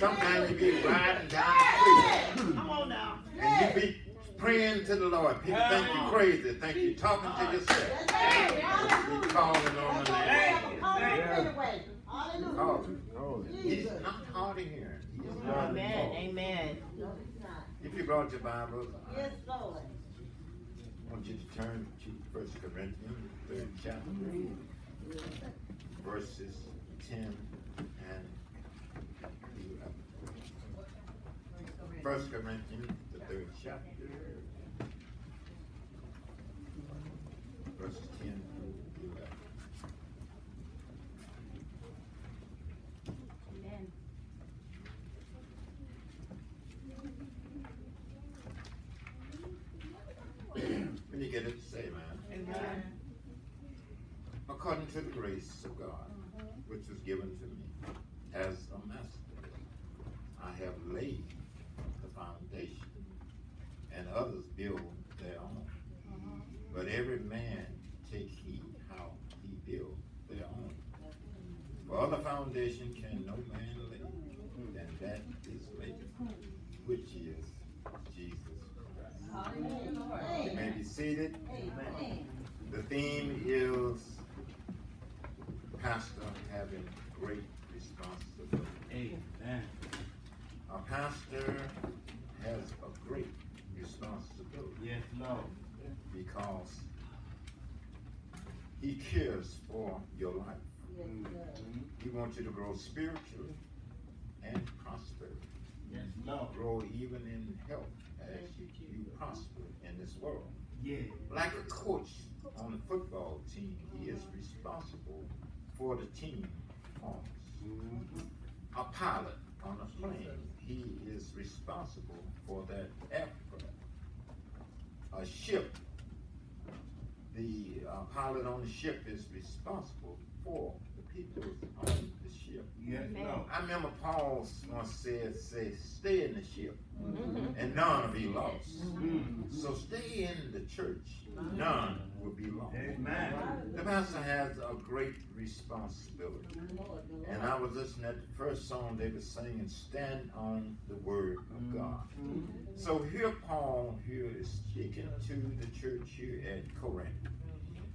Sometimes you be riding down the street. Come on now. And you be praying to the Lord. People think you crazy, think you talking to yourself. You calling on the name. He's not hard of hearing. Amen. Amen. If you brought your Bible, Yes, Lord. I want you to turn to 1 Corinthians, 3rd chapter, verses 10 and 11. 1 Corinthians, the 3rd chapter, verses 10 through 11. When you get it, say, man. Amen. According to the grace of God, which was given to me as a master, I have laid the foundation, and others build their own. But every man take heed how he build their own. For other foundation can no man lay than that is laid, which is Jesus Christ. You may be seated. The theme is pastor having great responsibility. Amen. A pastor has a great responsibility. Yes, Lord. Because he cares for your life. He wants you to grow spiritually and prosper. Yes, Lord. Grow even in health as you prosper in this world. Yeah. Like a coach on a football team, he is responsible for the team performance. A pilot on a plane, he is responsible for that aircraft. A ship, the pilot on the ship is responsible for the people on the ship. Yes, Lord. I remember Paul once said, stay in the ship, and none will be lost. So stay in the church, none will be lost. Amen. The pastor has a great responsibility. And I was listening at the first song they were singing, Stand on the Word of God. So here Paul here is speaking to the church here at Corinth.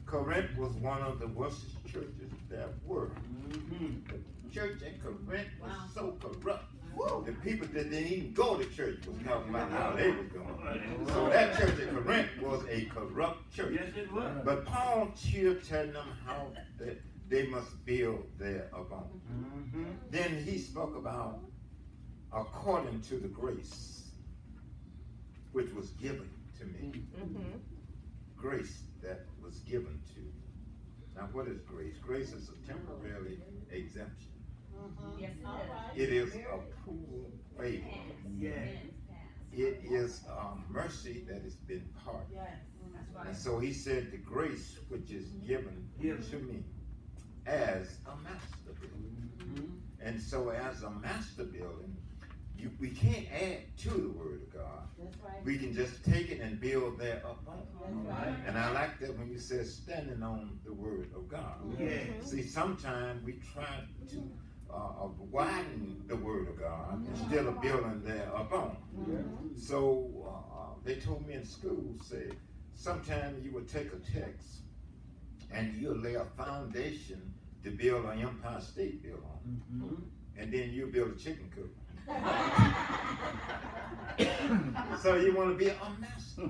Corinth was one of the worst churches there were. The church at Corinth was so corrupt. The people that didn't even go to church was talking about how they was going. So that church at Corinth was a corrupt church. Yes, it was. But Paul here telling them how they must build their abode. Then he spoke about according to the grace which was given to me. Grace that was given to me. Now what is grace? Grace is a temporary exemption. Yes, It is a pool favor. Yeah. It is mercy that has been pardoned. And so he said the grace which is given to me as a master builder. And so as a master building, we can't add to the word of God. We can just take it and build there upon. And I like that when you said standing on the word of God. See, sometimes we try to widen the word of God instead of building there upon. So they told me in school, say, sometimes you would take a text and you'll lay a foundation to build an Empire State Building on. And then you build a chicken coop. So you want to be a master.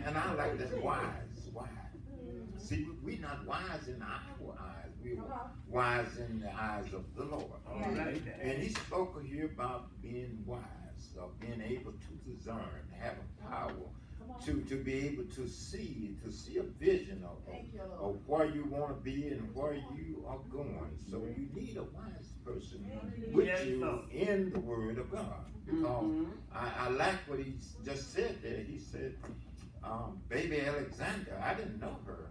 And I like that wise. See, we're not wise in our eyes. We're wise in the eyes of the Lord. And he spoke here about being wise, of being able to discern, having power to be able to see a vision of where you want to be and where you are going. So you need a wise person with you in the Word of God. Because I like what he just said there. He said, baby Alexander, I didn't know her.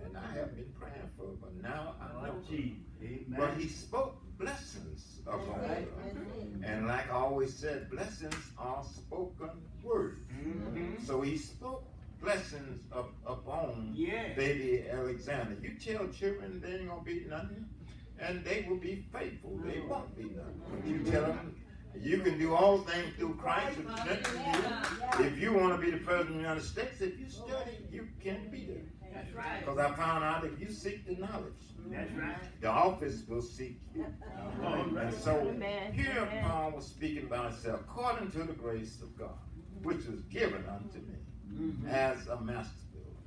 And I have been praying for her, but now I know her. But he spoke blessings upon her. And like I always said, blessings are spoken words. So he spoke blessings upon baby Alexander. You tell children they ain't gonna be nothing. and they will be faithful. They won't be none. But you tell them, you can do all things through Christ who strengthens you. If you want to be the president of the United States, if you study, you can be there. That's right. Because I found out if you seek the knowledge, That's right. the office will seek you. And so Amen. here Amen. Paul was speaking about himself, according to the grace of God, which was given unto me as a master builder.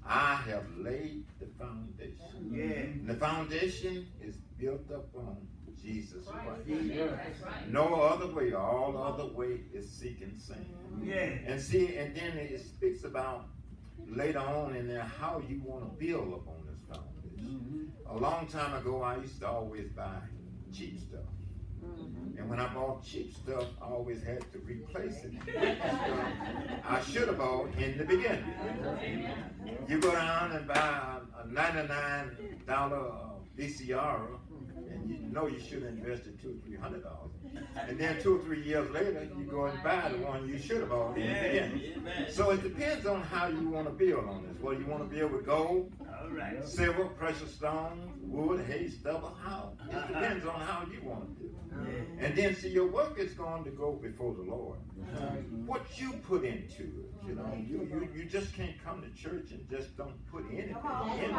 I have laid the foundation. Yeah. And the foundation is built upon Jesus Christ. That's right. No other way, all other way is seeking sin. Yeah. And see, and then it speaks about later on in there how you want to build upon this foundation. A long time ago, I used to always buy cheap stuff. And when I bought cheap stuff, I always had to replace it with stuff I should have bought in the beginning. You go down and buy a $99 VCR, and you know you should have invested $200 or $300. And then 2 or 3 years later, you go and buy the one you should have bought in the beginning. So it depends on how you want to build on this. Whether you want to build with gold, silver, precious stones, wood, hay, stubble, how? It depends on how you want to do it. And then see, your work is going to go before the Lord. What you put into it, you know, you just can't come to church and just don't put anything into it.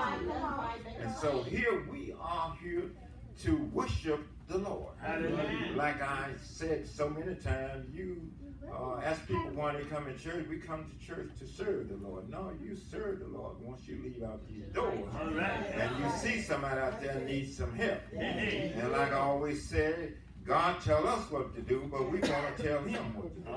And so here we are here to worship the Lord. Like I said so many times, you ask people why they come to church. We come to church to serve the Lord. No, you serve the Lord once you leave out these doors. And you see somebody out there needs some help. And like I always said, God tell us what to do, but we want to tell him what to do.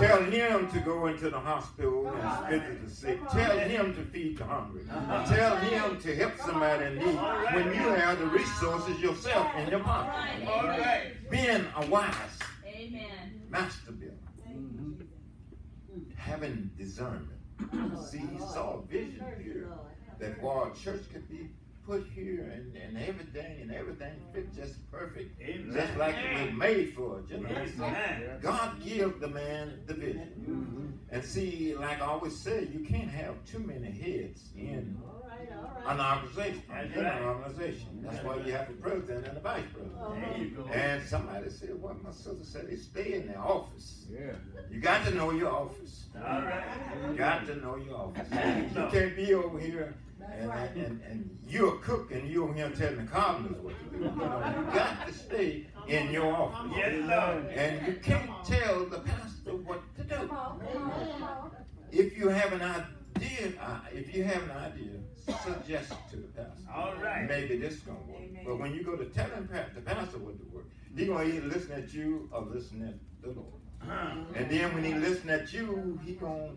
Tell him to go into the hospital and visit the sick. Tell him to feed the hungry. Tell him to help somebody in need when you have the resources yourself in your pocket. Being a wise master builder, having discernment. See, he saw a vision here that our church could be put here and everything fit just perfect, just like it was made for it. You know? So God gave the man the vision. And see, like I always say, you can't have too many heads in an organization. That's why you have a president and a vice president. And somebody said, well, my sister said they stay in their office. You got to know your office. You got to know your office. You can't be over here and you're a cook and you're over here telling the carpenters what to do. You know, you got to stay in your office. And you can't tell the pastor what to do. If you have an idea, suggest it to the pastor. Maybe this is gonna work. But when you go to tell the pastor what to work, he's gonna either listen at you or listen at the Lord. And then when he listen at you, he gonna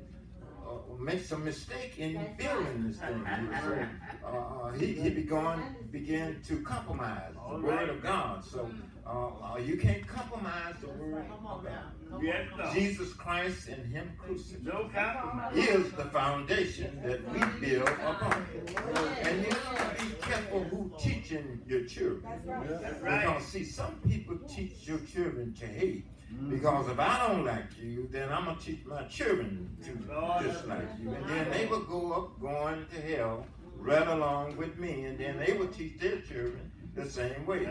make some mistake in building this thing. He begin to compromise the word of God. So you can't compromise the word of God. Jesus Christ and him crucified is the foundation that we build upon. And you have to be careful who teaching your children. Because see, some people teach your children to hate. Because if I don't like you, then I'm going to teach my children to dislike you. And then they will go up going to hell right along with me. And then they will teach their children the same way.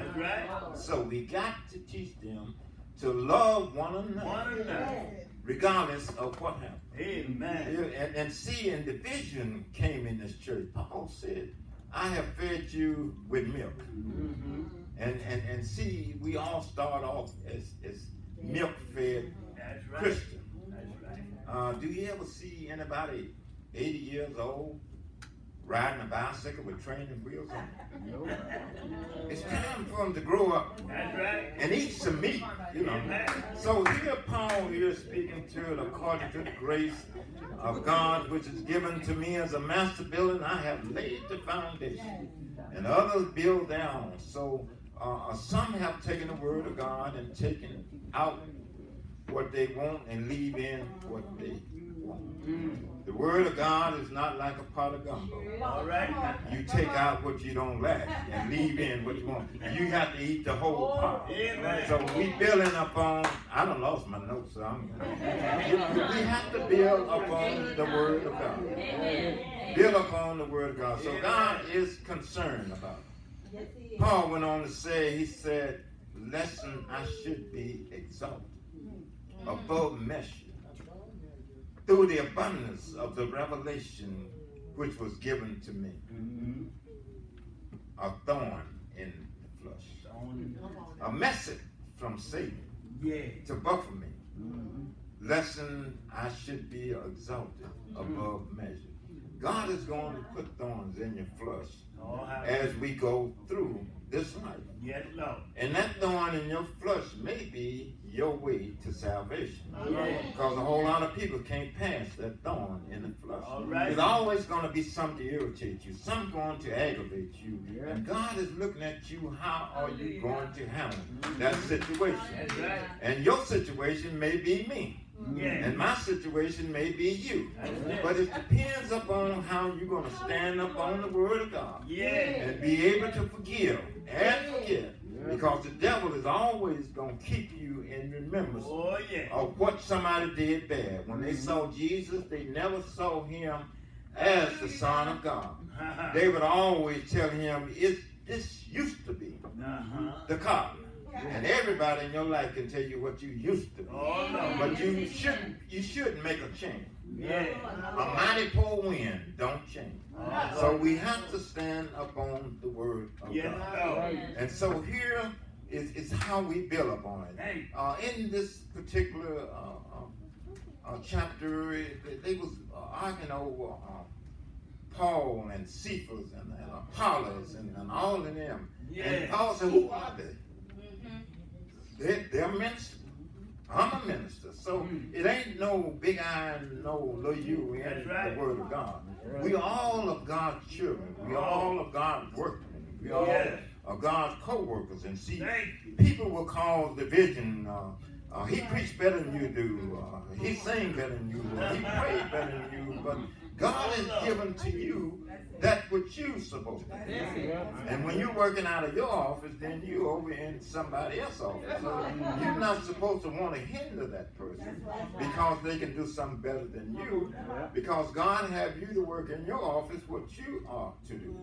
So we got to teach them to love one another, regardless of what happened. And see, and the vision came in this church. Paul said, I have fed you with milk. And see, we all start off as milk-fed Christian. Do you ever see anybody 80 years old riding a bicycle with training wheels on it? It's time for them to grow up and eat some meat, you know. So here Paul here speaking to it according to the grace of God, which is given to me as a master builder. And I have laid the foundation, and others build their own. So some have taken the word of God and taken out what they want and leave in what they want. The word of God is not like a pot of gumbo. You take out what you don't like and leave in what you want. You have to eat the whole pot. So we building upon, I done lost my notes, so we have to build upon the word of God. Build upon the word of God. So God is concerned about it. Paul went on to say, he said, lest I should be exalted above measure through the abundance of the revelation which was given to me. A thorn in the flesh. A message from Satan to buffet me. Lest I should be exalted above measure. God is going to put thorns in your flesh as we go through this life. Yes, Lord. And that thorn in your flesh may be your way to salvation. Because a whole lot of people can't pass that thorn in the flesh. There's always going to be something to irritate you, something going to aggravate you. And God is looking at you, how are you going to handle that situation? And your situation may be me. And my situation may be you. But it depends upon how you're going to stand up on the word of God and be able to forgive and forget. Because the devil is always going to keep you in remembrance of what somebody did bad. When they saw Jesus, they never saw him as the Son of God. They would always tell him, this used to be the cotton. And everybody in your life can tell you what you used to be. But you shouldn't make a change. A mighty poor wind don't change. So we have to stand upon the word of God. And so here is how we build upon it. In this particular chapter, they was arguing over Paul and Cephas and Apollos and all of them. And Paul said, who are they? They're ministers. I'm a minister. So it ain't no big I and no little you in the word of God. We all of God's children. We all of God's workmen. We all are God's co-workers. And see, people will cause division. He preached better than you do. He sang better than you. He prayed better than you. But God has given to you that which you're supposed to do. And when you're working out of your office, then you over in somebody else's office. So you're not supposed to want to hinder that person because they can do something better than you. Because God have you to work in your office what you are to do.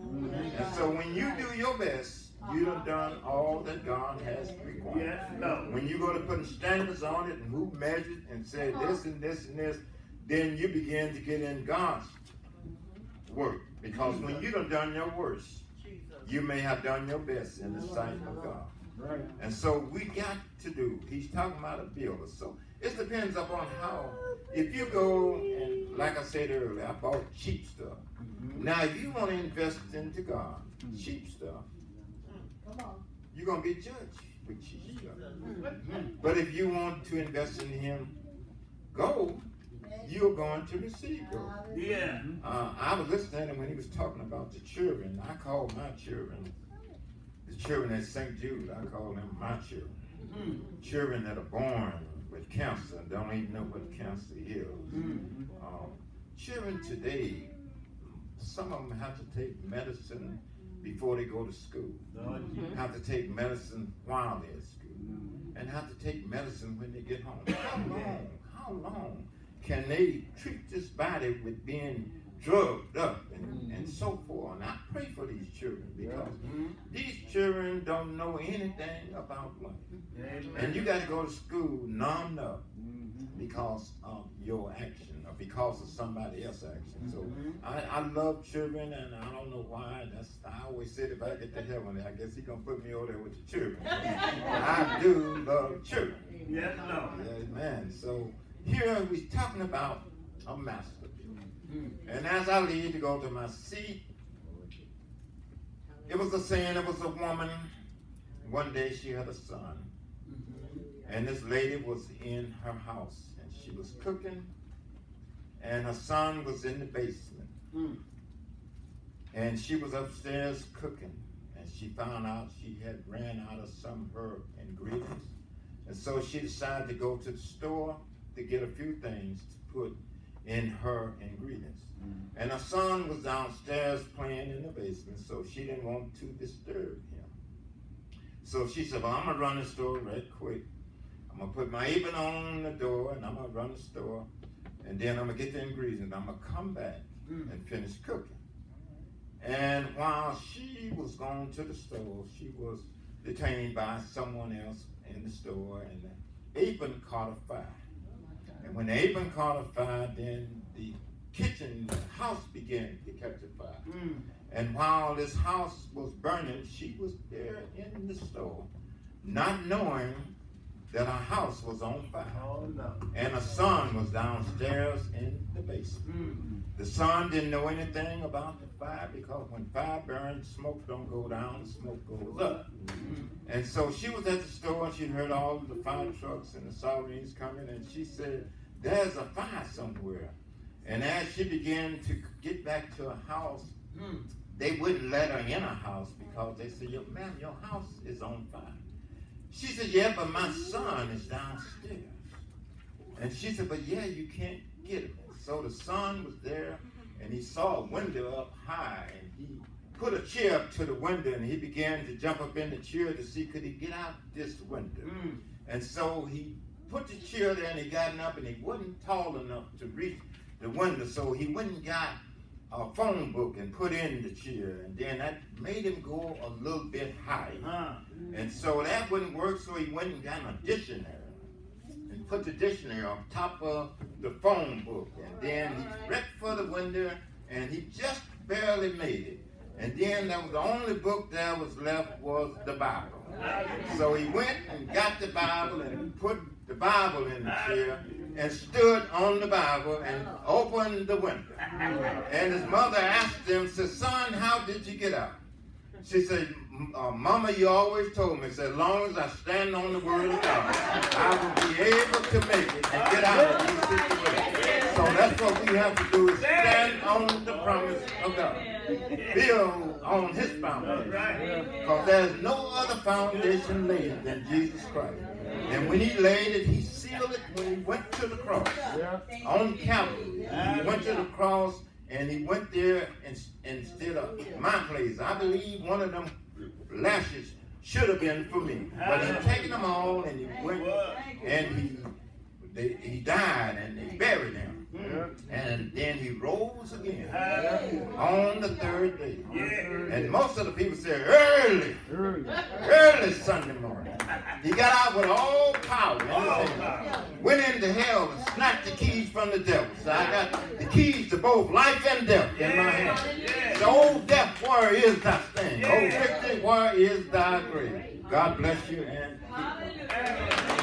And so when you do your best, you have done all that God has required. When you go to putting standards on it and who measured and said this and this and this, then you begin to get in God's work. Because when you have done your worst, you may have done your best in the sight of God. And so we got to do, he's talking about a builder. So it depends upon how, if you go and like I said earlier, I bought cheap stuff. Now if you want to invest into God, cheap stuff, you're going to be judged with cheap stuff. But if you want to invest in him, gold, you're going to receive gold. I was listening to him when he was talking about the children. I call my children, the children at St. Jude, I call them my children. Children that are born with cancer and don't even know what cancer is. Children today, some of them have to take medicine before they go to school. Have to take medicine while they're at school. And have to take medicine when they get home. How long can they treat this body with being drugged up and so forth? And I pray for these children because these children don't know anything about life. And you got to go to school numbed up because of your action or because of somebody else's action. So I love children, and I don't know why. I always said if I get to heaven, I guess he's going to put me over there with the children. I do love children. Amen. So here we're talking about a master. And as I leave to go to my seat, it was a saying, it was a woman. One day she had a son. And this lady was in her house. And she was cooking. And her son was in the basement. And she was upstairs cooking. And she found out she had ran out of some of her ingredients. And so she decided to go to the store to get a few things to put in her ingredients. And her son was downstairs playing in the basement, so she didn't want to disturb him. So she said, well, I'm going to run the store right quick. I'm going to put my apron on the door, and I'm going to run the store, and then I'm going to get the ingredients. I'm going to come back and finish cooking. And while she was going to the store, she was detained by someone else in the store, and the apron caught a fire. And when the apron caught a fire, then the kitchen, the house began to catch a fire. And while this house was burning, she was there in the store, not knowing that her house was on fire. Oh, no. And her son was downstairs in the basement. The son didn't know anything about the fire, because when fire burns, smoke don't go down, smoke goes up. And so she was at the store, and she heard all of the fire trucks and the sirens coming, and she said, there's a fire somewhere. And as she began to get back to her house, they wouldn't let her in her house, because they said, ma'am, your house is on fire. She said, yeah, but my son is downstairs. And she said, but yeah, you can't get him. So the son was there, and he saw a window up high, and he put a chair up to the window, and he began to jump up in the chair to see could he get out this window. And so he put the chair there, and he got up, and he wasn't tall enough to reach the window, so he went and got a phone book and put in the chair, and then that made him go a little bit higher. And so that wouldn't work, so he went and got a dictionary and put the dictionary on top of the phone book, and then he reached for the window, and he just barely made it. And then that was the only book that was left was the Bible. So he went and got the Bible and put the Bible in the chair and stood on the Bible and opened the window. And his mother asked him, said, son, how did you get out? She said, Mama, you always told me, said, as long as I stand on the word of God, I will be able to make it and get out of this situation. So that's what we have to do, is stand on the promise of God. Build on his foundation. Because there's no other foundation laid than Jesus Christ. And when he laid it, he sealed it when he went to the cross. On Calvary. He went to the cross, and he went there instead of my place. I believe one of them lashes should have been for me. But he taken them all, and he went, and he died, and they buried him. And then he rose again on the third day. And most of the people say early Sunday morning. He got out with all power in his hand. Went into hell and snatched the keys from the devil. So I got the keys to both life and death in my hand. So, old death, where is thy sting? Old victory, where is thy grave? God bless you and keep you.